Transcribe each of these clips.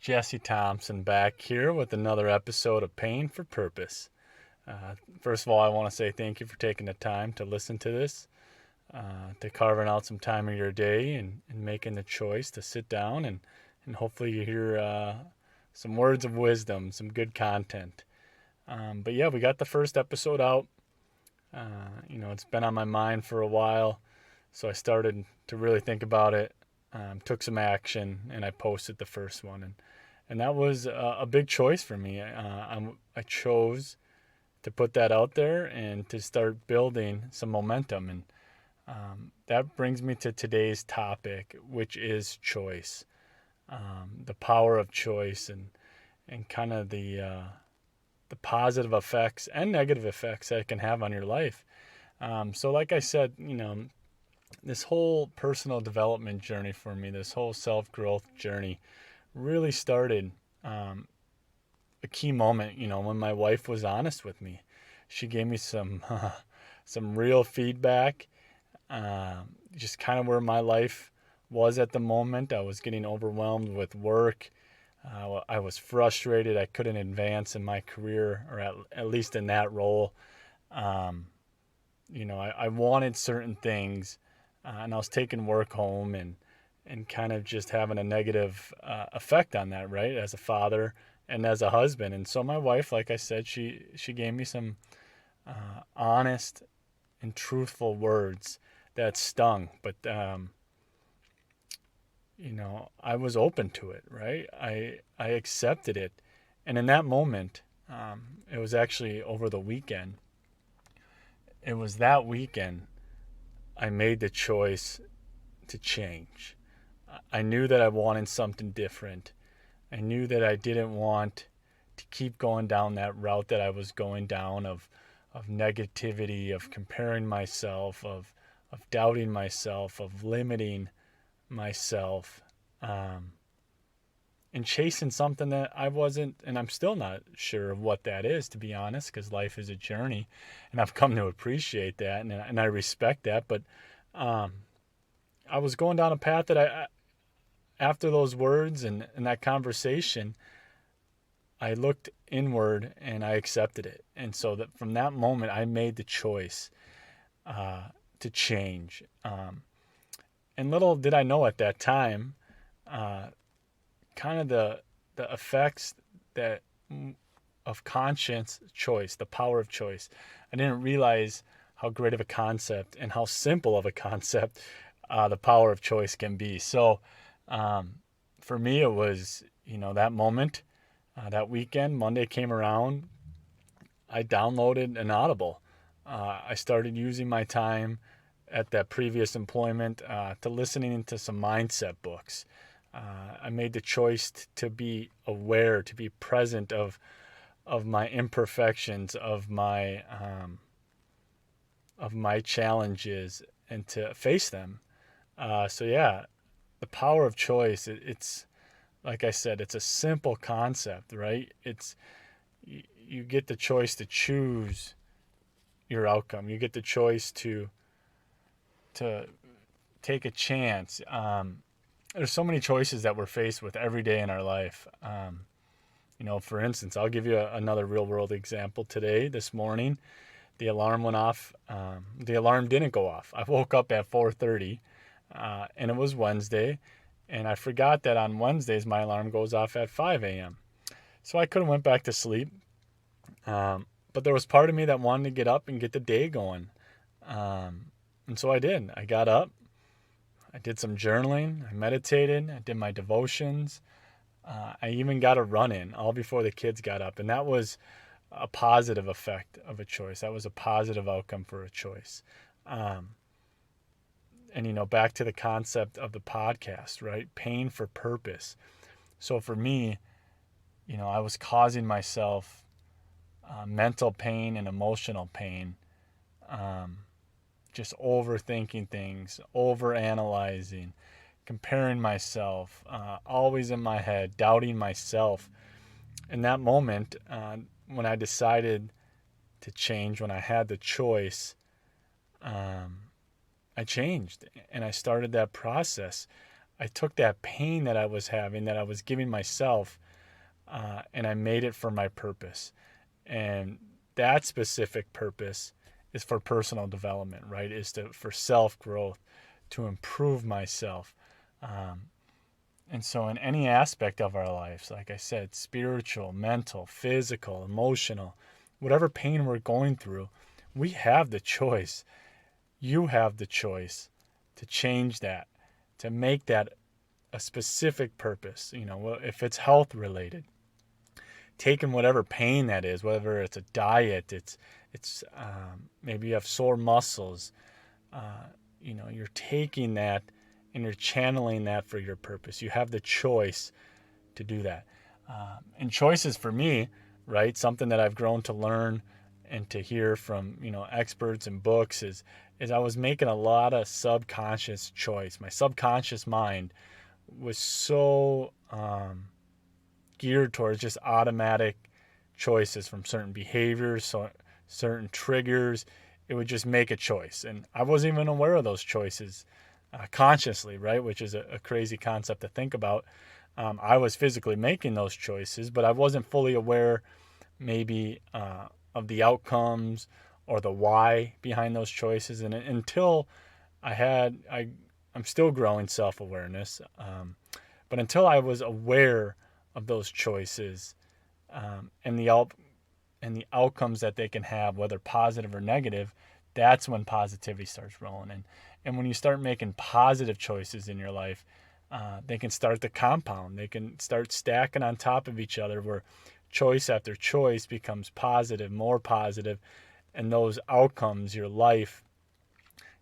Jesse Thompson back here with another episode of Pain for Purpose. First of all, I want to say thank you for taking the time to listen to this, to carving out some time of your day and making the choice to sit down and hopefully you hear some words of wisdom, some good content. But yeah, we got the first episode out. It's been on my mind for a while, so I started to really think about it, took some action, and I posted the first one. And that was a big choice for me. I chose to put that out there and to start building some momentum. And that brings me to today's topic, which is choice, the power of choice, and kind of the positive effects and negative effects that it can have on your life. So like I said, this whole personal development journey for me, this whole self-growth journey really started a key moment, when my wife was honest with me. She gave me some some real feedback, just kind of where my life was at the moment. I was getting overwhelmed with work. I was frustrated. I couldn't advance in my career, or at least in that role. I wanted certain things, and I was taking work home and kind of just having a negative effect on that, right? As a father and as a husband. And so my wife, like I said, she gave me some honest and truthful words that stung, but I was open to it, right? I accepted it. And in that moment, it was actually over the weekend. It was that weekend I made the choice to change. I knew that I wanted something different. I knew that I didn't want to keep going down that route that I was going down of negativity, of comparing myself, of doubting myself, of limiting myself, and chasing something that I wasn't, and I'm still not sure of what that is, to be honest, because life is a journey, and I've come to appreciate that, and I respect that. But I was going down a path that after those words and that conversation, I looked inward and I accepted it. And so that from that moment, I made the choice to change. And little did I know at that time, kind of the effects that of conscious choice, the power of choice. I didn't realize how great of a concept and how simple of a concept the power of choice can be. So for me, it was, that moment, that weekend, Monday came around, I downloaded an Audible. I started using my time at that previous employment to listening to some mindset books. I made the choice to be aware, to be present of my imperfections, of my challenges, and to face them. So yeah, the power of choice. It's like I said, it's a simple concept, right? It's you get the choice to choose your outcome. You get the choice to take a chance. There's so many choices that we're faced with every day in our life. For instance, I'll give you another real world example today. This morning, the alarm went off. The alarm didn't go off. I woke up at 4:30, and it was Wednesday, and I forgot that on Wednesdays my alarm goes off at 5 a.m. So I could have went back to sleep, but there was part of me that wanted to get up and get the day going, and so I did. I got up. I did some journaling. I meditated. I did my devotions. I even got a run in all before the kids got up. And that was a positive effect of a choice. That was a positive outcome for a choice. And back to the concept of the podcast, right? Pain for purpose. So for me, I was causing myself mental pain and emotional pain. Just overthinking things, overanalyzing, comparing myself, always in my head, doubting myself. In that moment, when I decided to change, when I had the choice, I changed and I started that process. I took that pain that I was having, that I was giving myself, and I made it for my purpose. And that specific purpose is for personal development, right? For self growth, to improve myself. Um, and so, in any aspect of our lives, like I said, spiritual, mental, physical, emotional, whatever pain we're going through, we have the choice. You have the choice to change that, to make that a specific purpose. If it's health related, taking whatever pain that is, whether it's a diet, maybe you have sore muscles, you're taking that and you're channeling that for your purpose. You have the choice to do that. And choices for me, right? Something that I've grown to learn and to hear from, experts and books is I was making a lot of subconscious choice. My subconscious mind was so geared towards just automatic choices from certain behaviors, so certain triggers. It would just make a choice, and I wasn't even aware of those choices consciously, right? Which is a crazy concept to think about. I was physically making those choices, but I wasn't fully aware, maybe, of the outcomes or the why behind those choices. And until I'm still growing self-awareness, but until I was aware of those choices, and the outcomes that they can have, whether positive or negative, that's when positivity starts rolling. And when you start making positive choices in your life, they can start to compound. They can start stacking on top of each other, where choice after choice becomes positive, more positive, and those outcomes, your life,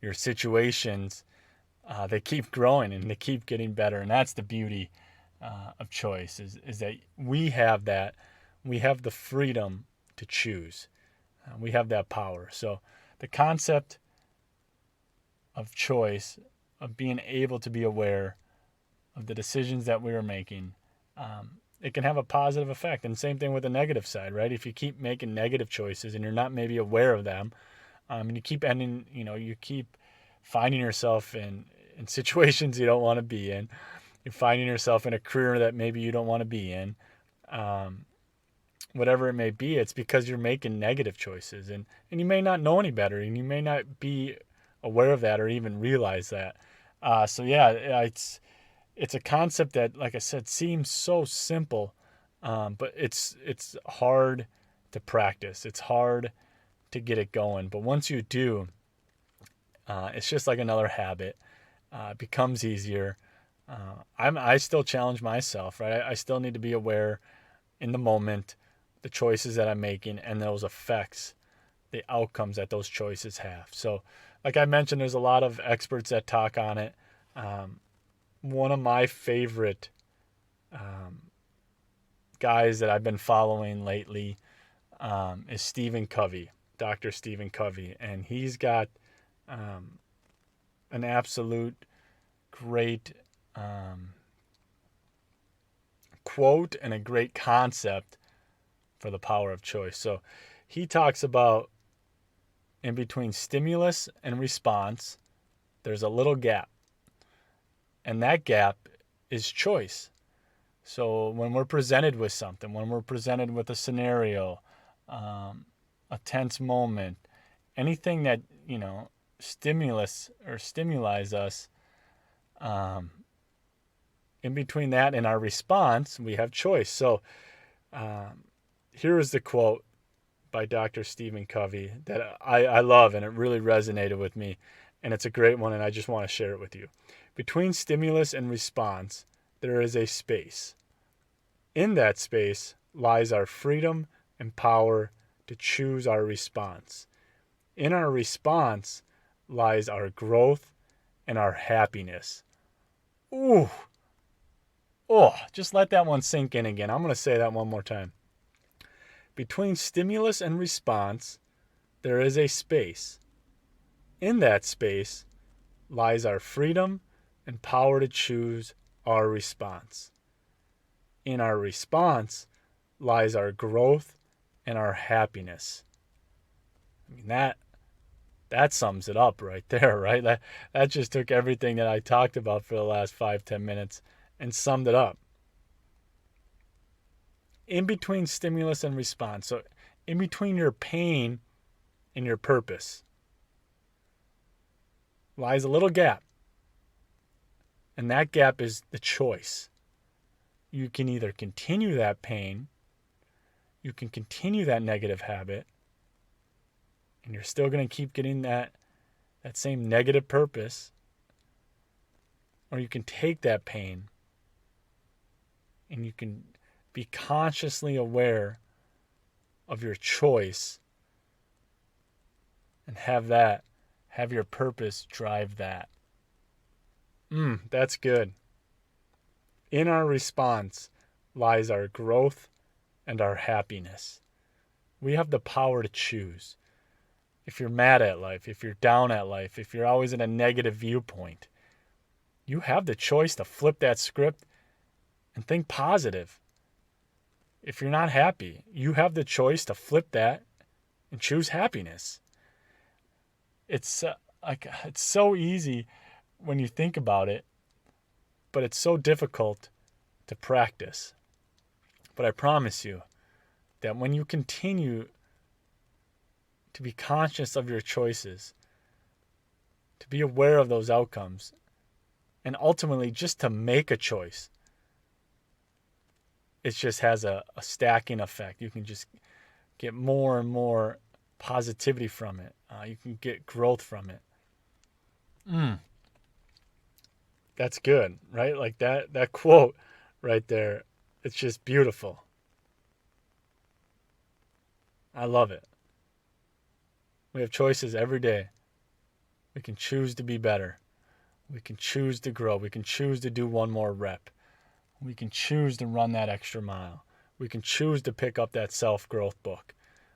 your situations, they keep growing and they keep getting better. And that's the beauty of choice, is that we have the freedom to choose. We have that power. So the concept of choice, of being able to be aware of the decisions that we are making, it can have a positive effect. And same thing with the negative side, right? If you keep making negative choices and you're not maybe aware of them, and you keep finding yourself in situations you don't want to be in. You're finding yourself in a career that maybe you don't want to be in. Whatever it may be, it's because you're making negative choices, and you may not know any better, and you may not be aware of that or even realize that. So yeah, it's a concept that, like I said, seems so simple, but it's hard to practice. It's hard to get it going, but once you do, it's just like another habit. It becomes easier. I still challenge myself, right? I still need to be aware in the moment, the choices that I'm making, and those effects, the outcomes that those choices have. So, like I mentioned, there's a lot of experts that talk on it. One of my favorite guys that I've been following lately is Stephen Covey, Dr. Stephen Covey, and he's got an absolute great quote and a great concept for the power of choice. So he talks about, in between stimulus and response, there's a little gap. And that gap is choice. So when we're presented with something, when we're presented with a scenario, a tense moment, anything that, stimulus or stimulize us, in between that and our response, we have choice. So here is the quote by Dr. Stephen Covey that I love, and it really resonated with me. And it's a great one, and I just want to share it with you. Between stimulus and response, there is a space. In that space lies our freedom and power to choose our response. In our response lies our growth and our happiness. Ooh. Oh, just let that one sink in again. I'm going to say that one more time. Between stimulus and response, there is a space. In that space lies our freedom and power to choose our response. In our response lies our growth and our happiness. That sums it up right there, right? That just took everything that I talked about for the last 5-10 minutes and summed it up. In between stimulus and response, so in between your pain and your purpose, lies a little gap. And that gap is the choice. You can either continue that pain, you can continue that negative habit, and you're still going to keep getting that same negative purpose, or you can take that pain and you can be consciously aware of your choice and have your purpose drive that. That's good. In our response lies our growth and our happiness. We have the power to choose. If you're mad at life, if you're down at life, if you're always in a negative viewpoint, you have the choice to flip that script and think positive. If you're not happy, you have the choice to flip that and choose happiness. It's so easy when you think about it, but it's so difficult to practice. But I promise you that when you continue to be conscious of your choices, to be aware of those outcomes, and ultimately just to make a choice, it just has a stacking effect. You can just get more and more positivity from it. You can get growth from it. That's good, right? Like that quote right there, it's just beautiful. I love it. We have choices every day. We can choose to be better. We can choose to grow. We can choose to do one more rep. We can choose to run that extra mile. We can choose to pick up that self-growth book.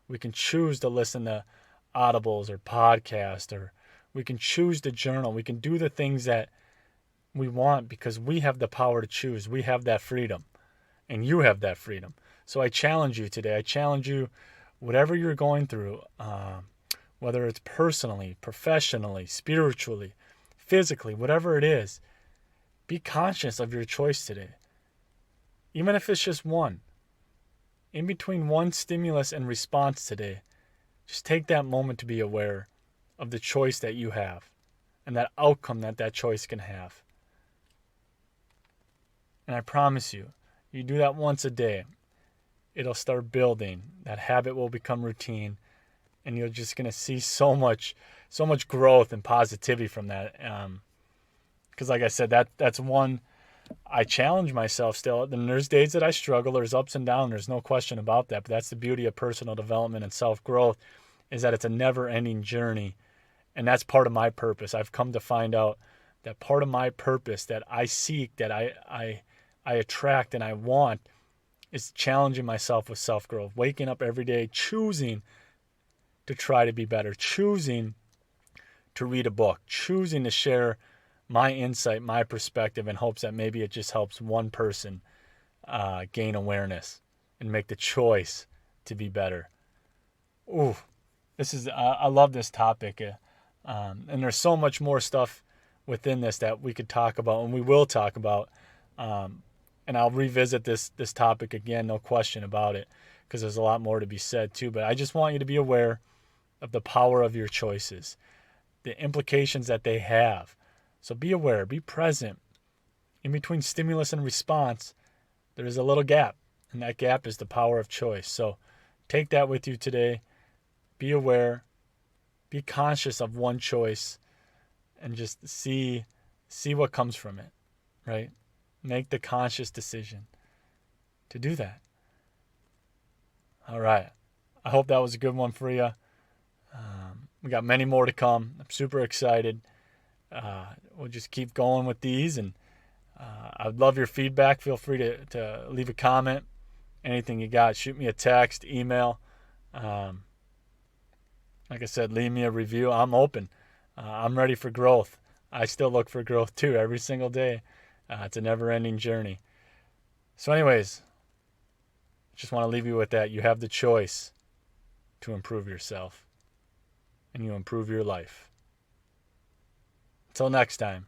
We can choose to listen to audibles or podcasts, or we can choose to journal. We can do the things that we want because we have the power to choose. We have that freedom, and you have that freedom. So I challenge you today. I challenge you, whatever you're going through, whether it's personally, professionally, spiritually, physically, whatever it is, be conscious of your choice today. Even if it's just one. In between one stimulus and response today, just take that moment to be aware of the choice that you have and that outcome that choice can have. And I promise you, you do that once a day, it'll start building. That habit will become routine, and you're just going to see so much growth and positivity from that. Because like I said, that's one I challenge myself still. And there's days that I struggle. There's ups and downs. There's no question about that. But that's the beauty of personal development and self-growth, is that it's a never-ending journey. And that's part of my purpose. I've come to find out that part of my purpose that I seek, that I attract and I want, is challenging myself with self-growth. Waking up every day, choosing to try to be better, choosing to read a book, choosing to share my insight, my perspective, in hopes that maybe it just helps one person gain awareness and make the choice to be better. Ooh, I love this topic. And there's so much more stuff within this that we could talk about, and we will talk about. And I'll revisit this topic again, no question about it, because there's a lot more to be said too. But I just want you to be aware of the power of your choices, the implications that they have. So be aware, be present. In between stimulus and response, there is a little gap, and that gap is the power of choice. So take that with you today. Be aware, be conscious of one choice, and just see what comes from it, right? Make the conscious decision to do that. All right. I hope that was a good one for you. We got many more to come. I'm super excited. We'll just keep going with these, and I'd love your feedback. Feel free to leave a comment. Anything you got, shoot me a text, email. Like I said, leave me a review. I'm open. I'm ready for growth. I still look for growth too every single day. It's a never-ending journey. So anyways, just want to leave you with that. You have the choice to improve yourself. and you improve your life. Until next time.